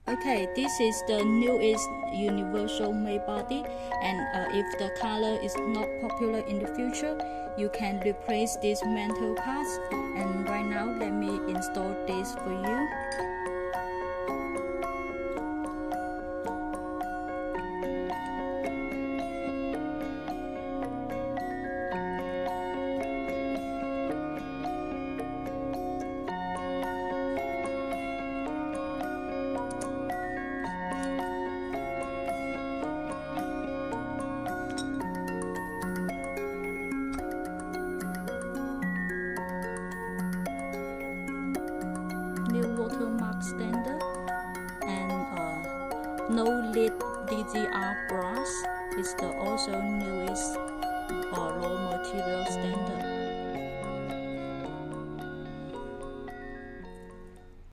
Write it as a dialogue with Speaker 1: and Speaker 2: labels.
Speaker 1: Okay, this is the newest universal made body, and if the color is not popular in the future, you can replace these metal parts. And right now, let me install this for you. New watermark standard, and no lid DGR brass is the also newest raw material standard.